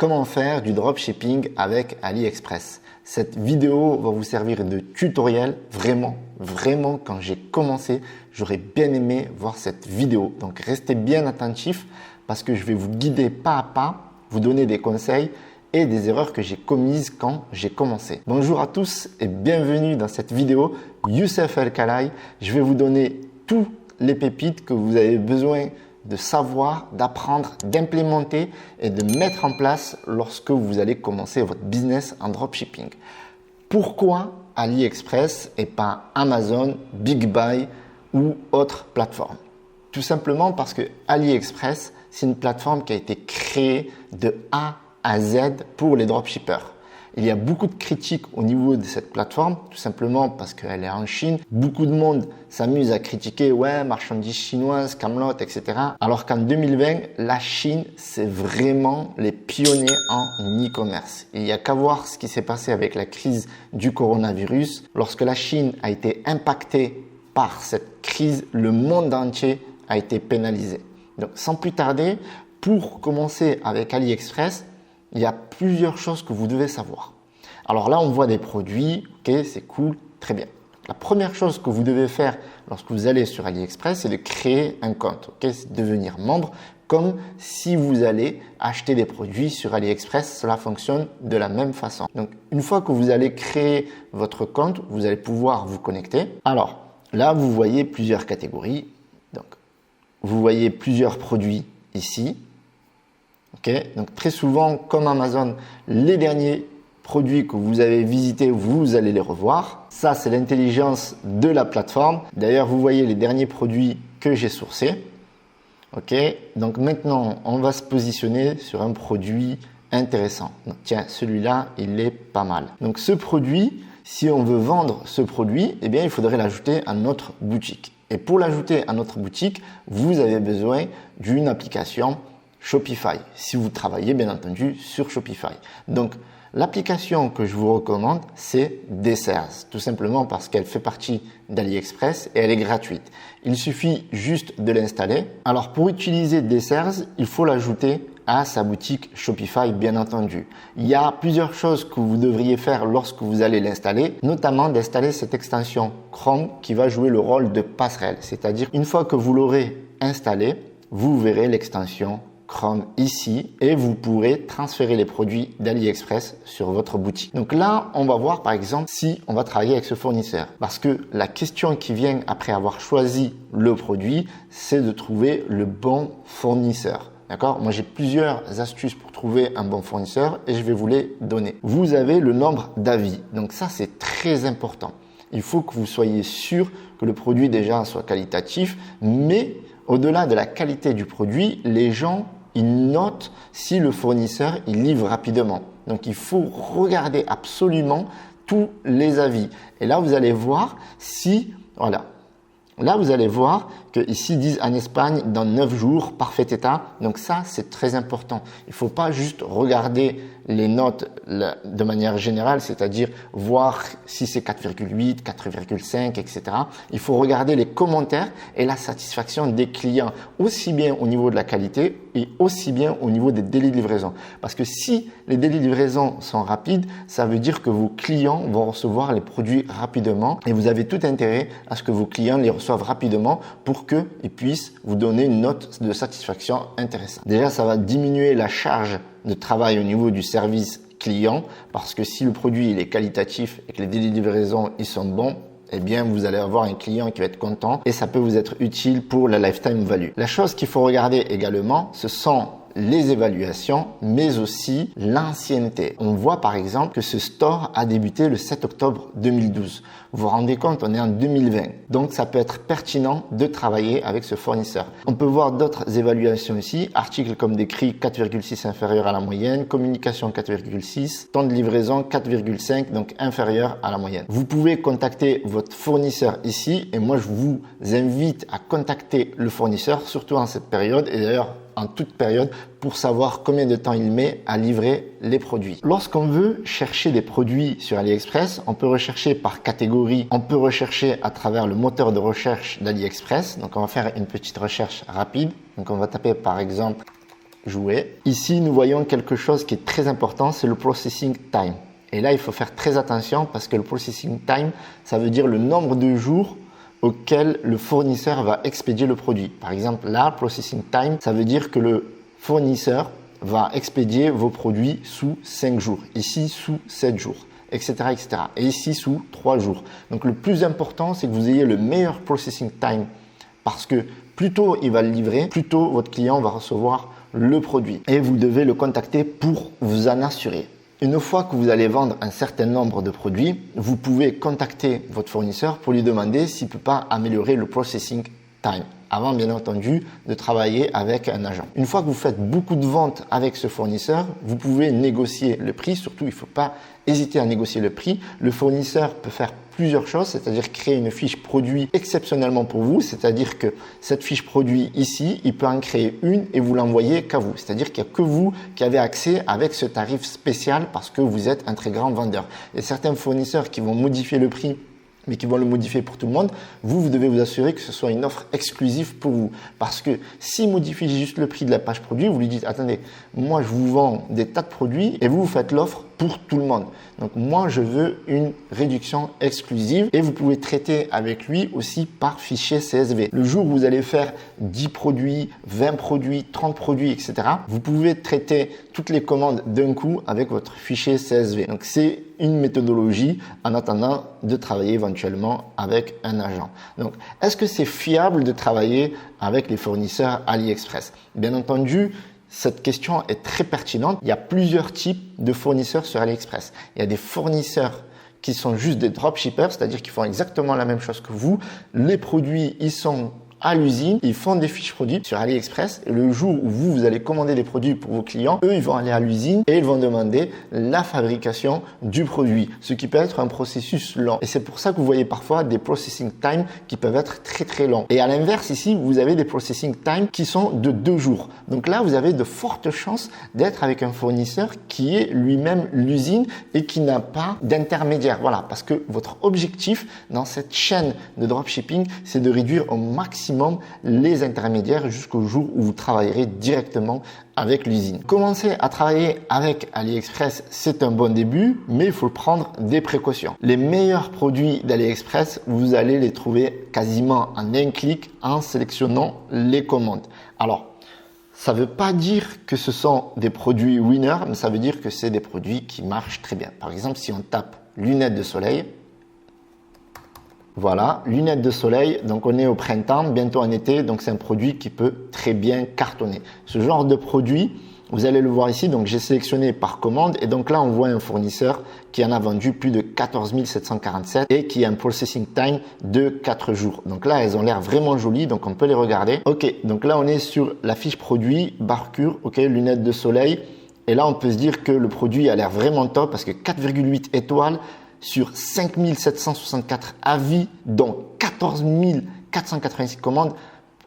Comment faire du dropshipping avec AliExpress. Cette vidéo va vous servir de tutoriel. Vraiment, quand j'ai commencé, j'aurais bien aimé voir cette vidéo. Donc, restez bien attentifs parce que je vais vous guider pas à pas, vous donner des conseils et des erreurs que j'ai commises quand j'ai commencé. Bonjour à tous et bienvenue dans cette vidéo. Youssef El Khalai. Je vais vous donner tous les pépites que vous avez besoin de savoir, d'apprendre, d'implémenter et de mettre en place lorsque vous allez commencer votre business en dropshipping. Pourquoi AliExpress et pas Amazon, Big Buy ou autre plateforme? Tout simplement parce que AliExpress, c'est une plateforme qui a été créée de A à Z pour les dropshippers. Il y a beaucoup de critiques au niveau de cette plateforme, tout simplement parce qu'elle est en Chine. Beaucoup de monde s'amuse à critiquer, ouais, marchandises chinoises, Camelot, etc. Alors qu'en 2020, la Chine, c'est vraiment les pionniers en e-commerce. Il n'y a qu'à voir ce qui s'est passé avec la crise du coronavirus. Lorsque la Chine a été impactée par cette crise, le monde entier a été pénalisé. Donc, sans plus tarder, pour commencer avec AliExpress, il y a plusieurs choses que vous devez savoir. Alors là, on voit des produits, ok, c'est cool, très bien. La première chose que vous devez faire lorsque vous allez sur AliExpress, c'est de créer un compte, ok, c'est devenir membre, comme si vous allez acheter des produits sur AliExpress, cela fonctionne de la même façon. Donc, une fois que vous allez créer votre compte, vous allez pouvoir vous connecter. Alors, là, vous voyez plusieurs catégories. Donc, vous voyez plusieurs produits ici. Okay. Donc très souvent, comme Amazon, les derniers produits que vous avez visités, vous allez les revoir. Ça, c'est l'intelligence de la plateforme. D'ailleurs, vous voyez les derniers produits que j'ai sourcés. Okay. Donc maintenant, on va se positionner sur un produit intéressant. Donc, tiens, celui-là, il est pas mal. Donc ce produit, si on veut vendre ce produit, eh bien, il faudrait l'ajouter à notre boutique. Et pour l'ajouter à notre boutique, vous avez besoin d'une application Shopify, si vous travaillez bien entendu sur Shopify. Donc, l'application que je vous recommande, c'est Desserts, tout simplement parce qu'elle fait partie d'AliExpress et elle est gratuite. Il suffit juste de l'installer. Alors, pour utiliser Desserts, il faut l'ajouter à sa boutique Shopify, bien entendu. Il y a plusieurs choses que vous devriez faire lorsque vous allez l'installer, notamment d'installer cette extension Chrome qui va jouer le rôle de passerelle. C'est-à-dire, une fois que vous l'aurez installé, vous verrez l'extension Chrome ici et vous pourrez transférer les produits d'AliExpress sur votre boutique. Donc là, on va voir par exemple si on va travailler avec ce fournisseur. Parce que la question qui vient après avoir choisi le produit, c'est de trouver le bon fournisseur. D'accord? Moi, j'ai plusieurs astuces pour trouver un bon fournisseur et je vais vous les donner. Vous avez le nombre d'avis. Donc ça, c'est très important. Il faut que vous soyez sûr que le produit déjà soit qualitatif, mais au-delà de la qualité du produit, les gens ils notent si le fournisseur il livre rapidement. Donc, il faut regarder absolument tous les avis. Et là, vous allez voir si, voilà. Là, vous allez voir que ici disent en Espagne dans 9 jours, parfait état. Donc ça, c'est très important. Il ne faut pas juste regarder les notes de manière générale, c'est-à-dire voir si c'est 4,8, 4,5, etc. Il faut regarder les commentaires et la satisfaction des clients, aussi bien au niveau de la qualité et aussi bien au niveau des délais de livraison. Parce que si les délais de livraison sont rapides, ça veut dire que vos clients vont recevoir les produits rapidement et vous avez tout intérêt à ce que vos clients les reçoivent rapidement pour qu'ils puissent vous donner une note de satisfaction intéressante. Déjà, ça va diminuer la charge de travail au niveau du service client parce que si le produit il est qualitatif et que les délais de livraison ils sont bons, eh bien, vous allez avoir un client qui va être content et ça peut vous être utile pour la lifetime value. La chose qu'il faut regarder également, ce sont les évaluations, mais aussi l'ancienneté. On voit par exemple que ce store a débuté le 7 octobre 2012. Vous vous rendez compte, on est en 2020. Donc, ça peut être pertinent de travailler avec ce fournisseur. On peut voir d'autres évaluations ici. Articles comme décrit 4,6 inférieur à la moyenne, communication 4,6, temps de livraison 4,5, donc inférieur à la moyenne. Vous pouvez contacter votre fournisseur ici et moi, je vous invite à contacter le fournisseur, surtout en cette période et d'ailleurs en toute période pour savoir combien de temps il met à livrer les produits. Lorsqu'on veut chercher des produits sur AliExpress, on peut rechercher par catégorie, on peut rechercher à travers le moteur de recherche d'AliExpress. Donc on va faire une petite recherche rapide. Donc on va taper par exemple jouer. Ici, nous voyons quelque chose qui est très important, c'est le processing time. Et là, il faut faire très attention parce que le processing time, ça veut dire le nombre de jours auquel le fournisseur va expédier le produit. Par exemple, là, processing time, ça veut dire que le fournisseur va expédier vos produits sous 5 jours, ici sous 7 jours, etc., etc. Et ici sous 3 jours. Donc, le plus important, c'est que vous ayez le meilleur processing time parce que plus tôt il va le livrer, plus tôt votre client va recevoir le produit. Et vous devez le contacter pour vous en assurer. Une fois que vous allez vendre un certain nombre de produits, vous pouvez contacter votre fournisseur pour lui demander s'il ne peut pas améliorer le processing time, avant bien entendu de travailler avec un agent. Une fois que vous faites beaucoup de ventes avec ce fournisseur, vous pouvez négocier le prix. Surtout, il ne faut pas hésiter à négocier le prix. Le fournisseur peut faire plusieurs choses, c'est-à-dire créer une fiche produit exceptionnellement pour vous, c'est-à-dire que cette fiche produit ici, il peut en créer une et vous l'envoyer qu'à vous. C'est-à-dire qu'il n'y a que vous qui avez accès avec ce tarif spécial parce que vous êtes un très grand vendeur. Il y a certains fournisseurs qui vont modifier le prix mais qui vont le modifier pour tout le monde. Vous devez vous assurer que ce soit une offre exclusive pour vous. Parce que s'il modifie juste le prix de la page produit, vous lui dites, attendez, moi je vous vends des tas de produits et vous faites l'offre pour tout le monde. Donc moi je veux une réduction exclusive et vous pouvez traiter avec lui aussi par fichier CSV. Le jour où vous allez faire 10 produits, 20 produits, 30 produits, etc., vous pouvez traiter toutes les commandes d'un coup avec votre fichier CSV. Donc c'est une méthodologie en attendant de travailler éventuellement avec un agent. Donc, est-ce que c'est fiable de travailler avec les fournisseurs AliExpress? Bien entendu, cette question est très pertinente. Il y a plusieurs types de fournisseurs sur AliExpress. Il y a des fournisseurs qui sont juste des dropshippers, c'est-à-dire qu'ils font exactement la même chose que vous. Les produits, ils sont à l'usine, ils font des fiches produits sur AliExpress et le jour où vous allez commander des produits pour vos clients, eux ils vont aller à l'usine et ils vont demander la fabrication du produit, ce qui peut être un processus lent. Et c'est pour ça que vous voyez parfois des processing time qui peuvent être très très longs. Et à l'inverse ici, vous avez des processing time qui sont de 2 jours. Donc là, vous avez de fortes chances d'être avec un fournisseur qui est lui-même l'usine et qui n'a pas d'intermédiaire. Voilà, parce que votre objectif dans cette chaîne de dropshipping, c'est de réduire au maximum les intermédiaires jusqu'au jour où vous travaillerez directement avec l'usine. Commencer à travailler avec AliExpress, c'est un bon début, mais il faut prendre des précautions. Les meilleurs produits d'AliExpress, vous allez les trouver quasiment en un clic en sélectionnant les commandes. Alors, ça ne veut pas dire que ce sont des produits winners, mais ça veut dire que c'est des produits qui marchent très bien. Par exemple, si on tape lunettes de soleil, voilà, lunettes de soleil, donc on est au printemps, bientôt en été, donc c'est un produit qui peut très bien cartonner. Ce genre de produit, vous allez le voir ici, donc j'ai sélectionné par commande et donc là on voit un fournisseur qui en a vendu plus de 14 747 et qui a un processing time de 4 jours. Donc là elles ont l'air vraiment jolies, donc on peut les regarder. Ok, donc là on est sur la fiche produit, Barcure, ok, lunettes de soleil et là on peut se dire que le produit a l'air vraiment top parce que 4,8 étoiles sur 5764 avis, dont 14 486 commandes,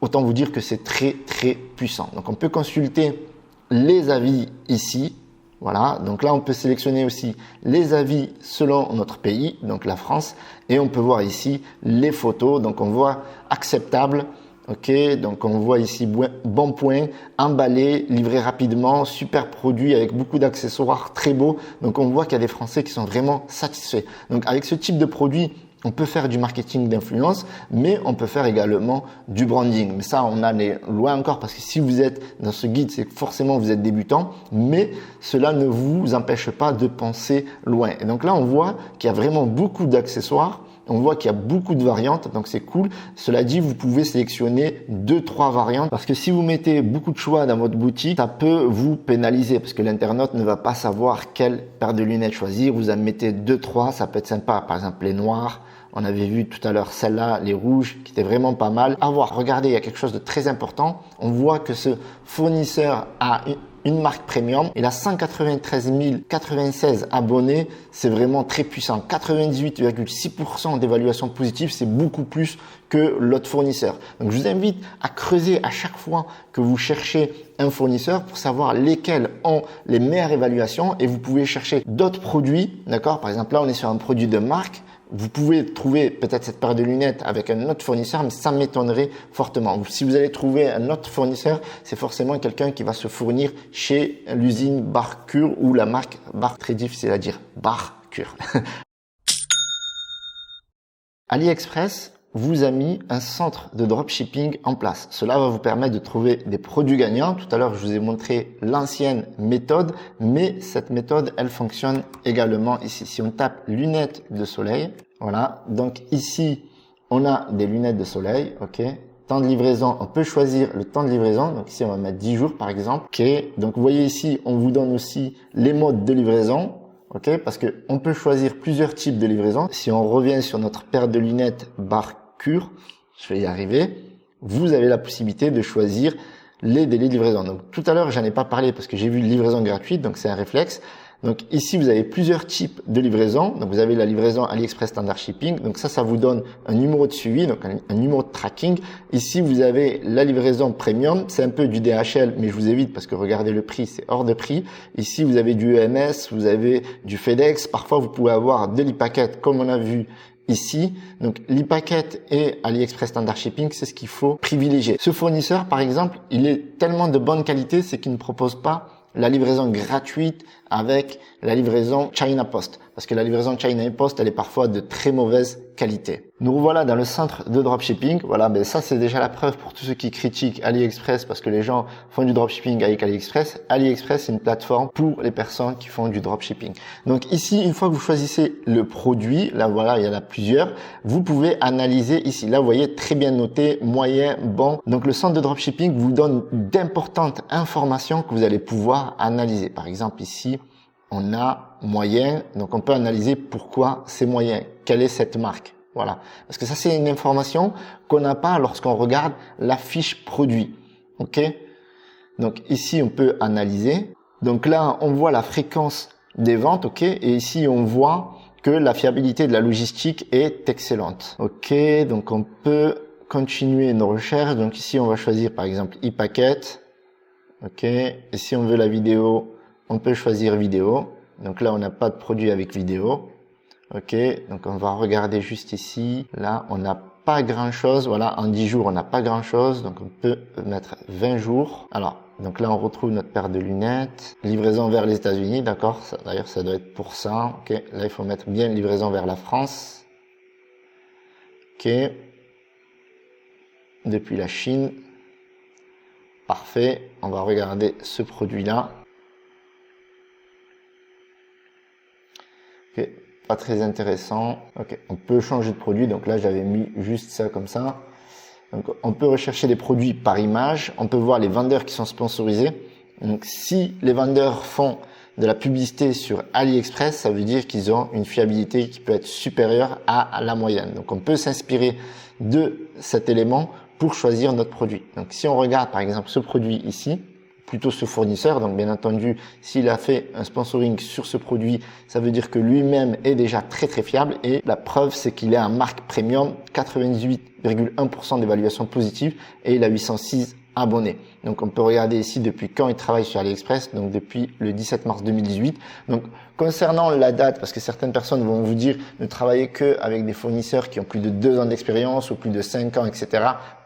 autant vous dire que c'est très très puissant. Donc on peut consulter les avis ici, voilà, donc là on peut sélectionner aussi les avis selon notre pays, donc la France, et on peut voir ici les photos, donc on voit acceptable. Ok, donc on voit ici bon point, emballé, livré rapidement, super produit avec beaucoup d'accessoires, très beau. Donc on voit qu'il y a des Français qui sont vraiment satisfaits. Donc avec ce type de produit, on peut faire du marketing d'influence, mais on peut faire également du branding. Mais ça, on en est loin encore parce que si vous êtes dans ce guide, c'est que forcément vous êtes débutant, mais cela ne vous empêche pas de penser loin. Et donc là, on voit qu'il y a vraiment beaucoup d'accessoires. On voit qu'il y a beaucoup de variantes, donc c'est cool. Cela dit, vous pouvez sélectionner 2-3 variantes parce que si vous mettez beaucoup de choix dans votre boutique, ça peut vous pénaliser parce que l'internaute ne va pas savoir quelle paire de lunettes choisir. Vous en mettez 2-3, ça peut être sympa. Par exemple, les noirs. On avait vu tout à l'heure celle-là, les rouges, qui étaient vraiment pas mal. À voir, regardez, il y a quelque chose de très important. On voit que ce fournisseur a une marque premium. Il a 193 096 abonnés. C'est vraiment très puissant. 98,6% d'évaluation positive, c'est beaucoup plus que l'autre fournisseur. Donc, je vous invite à creuser à chaque fois que vous cherchez un fournisseur pour savoir lesquels ont les meilleures évaluations et vous pouvez chercher d'autres produits. D'accord? Par exemple, là, on est sur un produit de marque. Vous pouvez trouver peut-être cette paire de lunettes avec un autre fournisseur, mais ça m'étonnerait fortement. Si vous allez trouver un autre fournisseur, c'est forcément quelqu'un qui va se fournir chez l'usine Barcure ou la marque très difficile à dire, Barcure. AliExpress vous a mis un centre de dropshipping en place. Cela va vous permettre de trouver des produits gagnants. Tout à l'heure, je vous ai montré l'ancienne méthode, mais cette méthode, elle fonctionne également ici. Si on tape lunettes de soleil, voilà. Donc ici, on a des lunettes de soleil, ok. Temps de livraison, on peut choisir le temps de livraison. Donc ici, on va mettre 10 jours par exemple. Ok. Donc vous voyez ici, on vous donne aussi les modes de livraison. Ok, parce que on peut choisir plusieurs types de livraison. Si on revient sur notre paire de lunettes Barcure, je vais y arriver, vous avez la possibilité de choisir les délais de livraison. Donc tout à l'heure, j'en ai pas parlé parce que j'ai vu livraison gratuite, donc c'est un réflexe. Donc ici, vous avez plusieurs types de livraison. Donc vous avez la livraison AliExpress Standard Shipping. Donc ça vous donne un numéro de suivi, donc un numéro de tracking. Ici, vous avez la livraison premium. C'est un peu du DHL, mais je vous évite parce que regardez le prix, c'est hors de prix. Ici, vous avez du EMS, vous avez du FedEx. Parfois, vous pouvez avoir de l'e-packet comme on a vu ici. Donc l'e-packet et AliExpress Standard Shipping, c'est ce qu'il faut privilégier. Ce fournisseur, par exemple, il est tellement de bonne qualité, c'est qu'il ne propose pas la livraison gratuite avec la livraison China Post. Parce que la livraison China Post, elle est parfois de très mauvaise qualité. Nous voilà dans le centre de dropshipping. Voilà, ben ça c'est déjà la preuve pour tous ceux qui critiquent AliExpress parce que les gens font du dropshipping avec AliExpress. AliExpress, c'est une plateforme pour les personnes qui font du dropshipping. Donc ici, une fois que vous choisissez le produit, là voilà, il y en a plusieurs, vous pouvez analyser ici. Là, vous voyez très bien noté, moyen, bon. Donc le centre de dropshipping vous donne d'importantes informations que vous allez pouvoir analyser. Par exemple, ici, on a moyen, donc on peut analyser pourquoi c'est moyen, quelle est cette marque. Voilà, parce que ça c'est une information qu'on n'a pas lorsqu'on regarde la fiche produit. Ok, donc ici on peut analyser. Donc là on voit la fréquence des ventes, ok, et ici on voit que la fiabilité de la logistique est excellente. Ok, donc on peut continuer nos recherches. Donc ici on va choisir par exemple e-packet. Ok, et si on veut la vidéo, on peut choisir vidéo. Donc là, on n'a pas de produit avec vidéo. Ok, donc on va regarder juste ici. Là, on n'a pas grand-chose. Voilà, en 10 jours, on n'a pas grand-chose. Donc on peut mettre 20 jours. Alors, donc là, on retrouve notre paire de lunettes. Livraison vers les États-Unis, d'accord. D'ailleurs, ça doit être pour ça. Ok, là, il faut mettre bien livraison vers la France. Ok. Depuis la Chine. Parfait. On va regarder ce produit-là. Ok, pas très intéressant. Ok, on peut changer de produit. Donc là, j'avais mis juste ça comme ça. Donc, on peut rechercher des produits par image. On peut voir les vendeurs qui sont sponsorisés. Donc, si les vendeurs font de la publicité sur AliExpress, ça veut dire qu'ils ont une fiabilité qui peut être supérieure à la moyenne. Donc, on peut s'inspirer de cet élément pour choisir notre produit. Donc, si on regarde par exemple ce produit ici, plutôt ce fournisseur, donc bien entendu, s'il a fait un sponsoring sur ce produit, ça veut dire que lui-même est déjà très très fiable et la preuve c'est qu'il est en marque premium, 98,1% d'évaluation positive et il a 806 abonnés. Donc on peut regarder ici depuis quand il travaille sur AliExpress, donc depuis le 17 mars 2018. Donc concernant la date, parce que certaines personnes vont vous dire ne travailler que avec des fournisseurs qui ont plus de 2 ans d'expérience ou plus de 5 ans, etc.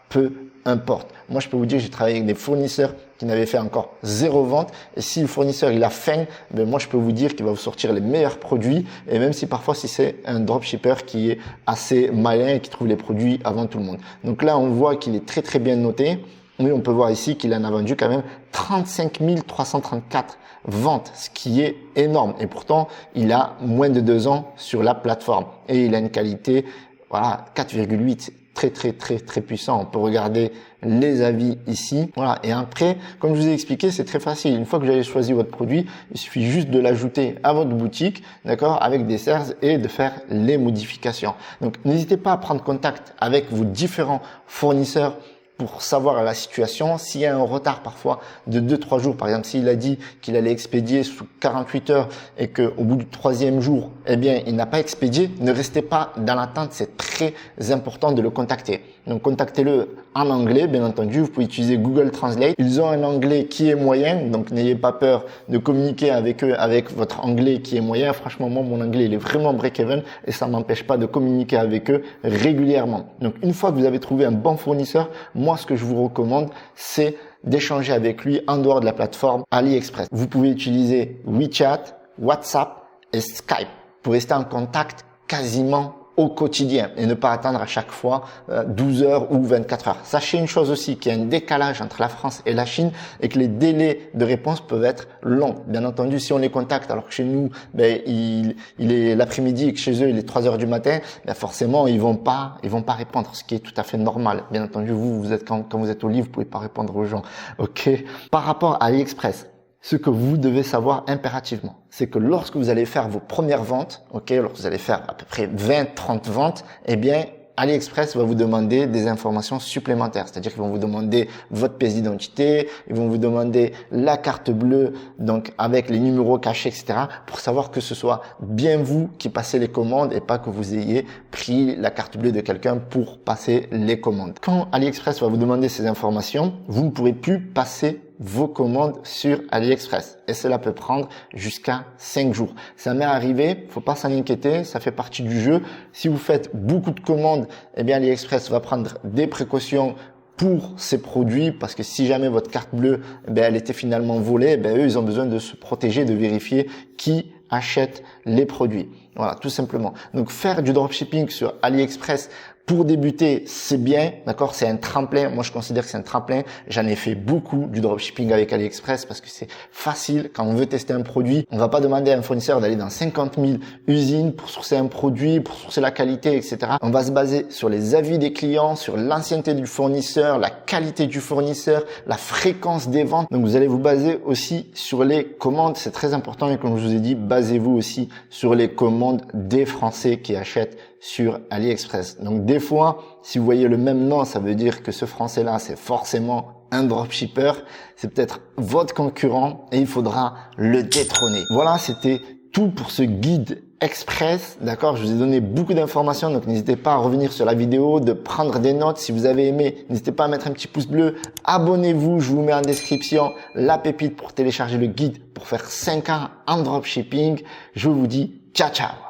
Peu importe. Moi, je peux vous dire, j'ai travaillé avec des fournisseurs qui n'avaient fait encore 0 vente. Et si le fournisseur, il a faim, ben moi, je peux vous dire qu'il va vous sortir les meilleurs produits. Et même si parfois, si c'est un dropshipper qui est assez malin et qui trouve les produits avant tout le monde. Donc là, on voit qu'il est très, très bien noté. Oui, on peut voir ici qu'il en a vendu quand même 35 334 ventes, ce qui est énorme. Et pourtant, il a moins de 2 ans sur la plateforme. Et il a une qualité, voilà, 4,8. Très puissant. On peut regarder les avis ici. Voilà. Et après, comme je vous ai expliqué, c'est très facile. Une fois que vous avez choisi votre produit, il suffit juste de l'ajouter à votre boutique, d'accord, avec des serres et de faire les modifications. Donc, n'hésitez pas à prendre contact avec vos différents fournisseurs pour savoir la situation. S'il y a un retard parfois de 2-3 jours, par exemple, s'il a dit qu'il allait expédier sous 48 heures et qu'au bout du 3e jour, eh bien, il n'a pas expédié, ne restez pas dans l'attente. C'est très important de le contacter. Donc, contactez-le en anglais, bien entendu. Vous pouvez utiliser Google Translate. Ils ont un anglais qui est moyen, donc n'ayez pas peur de communiquer avec eux avec votre anglais qui est moyen. Franchement, moi, mon anglais, il est vraiment break-even et ça m'empêche pas de communiquer avec eux régulièrement. Donc, une fois que vous avez trouvé un bon fournisseur, moi, ce que je vous recommande, c'est d'échanger avec lui en dehors de la plateforme AliExpress. Vous pouvez utiliser WeChat, WhatsApp et Skype pour rester en contact quasiment au quotidien et ne pas attendre à chaque fois 12 heures ou 24 heures. Sachez une chose aussi, qu'il y a un décalage entre la France et la Chine et que les délais de réponse peuvent être longs. Bien entendu, si on les contacte alors que chez nous, il est l'après-midi et que chez eux, il est 3 heures du matin, forcément, ils vont pas répondre, ce qui est tout à fait normal. Bien entendu, vous êtes quand vous êtes au lit, vous pouvez pas répondre aux gens. OK. Par rapport à AliExpress, ce que vous devez savoir impérativement, c'est que lorsque vous allez faire vos premières ventes, lorsque vous allez faire à peu près 20-30 ventes, eh bien, AliExpress va vous demander des informations supplémentaires. C'est-à-dire qu'ils vont vous demander votre pièce d'identité, ils vont vous demander la carte bleue, donc avec les numéros cachés, etc., pour savoir que ce soit bien vous qui passez les commandes et pas que vous ayez pris la carte bleue de quelqu'un pour passer les commandes. Quand AliExpress va vous demander ces informations, vous ne pourrez plus passer vos commandes sur AliExpress et cela peut prendre jusqu'à 5 jours. Ça m'est arrivé, faut pas s'en inquiéter, ça fait partie du jeu. Si vous faites beaucoup de commandes, eh bien AliExpress va prendre des précautions pour ces produits parce que si jamais votre carte bleue, elle était finalement volée, eux, ils ont besoin de se protéger, de vérifier qui achète les produits. Voilà, tout simplement. Donc, faire du dropshipping sur AliExpress pour débuter, c'est bien, d'accord? C'est un tremplin. Moi, je considère que c'est un tremplin. J'en ai fait beaucoup du dropshipping avec AliExpress parce que c'est facile. Quand on veut tester un produit, on va pas demander à un fournisseur d'aller dans 50 000 usines pour sourcer un produit, pour sourcer la qualité, etc. On va se baser sur les avis des clients, sur l'ancienneté du fournisseur, la qualité du fournisseur, la fréquence des ventes. Donc, vous allez vous baser aussi sur les commandes. C'est très important. Et comme je vous ai dit, basez-vous aussi sur les commandes des Français qui achètent sur AliExpress. Donc des fois, si vous voyez le même nom, ça veut dire que ce Français-là, c'est forcément un dropshipper. C'est peut-être votre concurrent et il faudra le détrôner. Voilà, c'était tout pour ce guide express, d'accord? Je vous ai donné beaucoup d'informations, donc n'hésitez pas à revenir sur la vidéo, de prendre des notes. Si vous avez aimé, n'hésitez pas à mettre un petit pouce bleu. Abonnez-vous, je vous mets en description la pépite pour télécharger le guide pour faire 5 ans en dropshipping. Je vous dis ciao, ciao!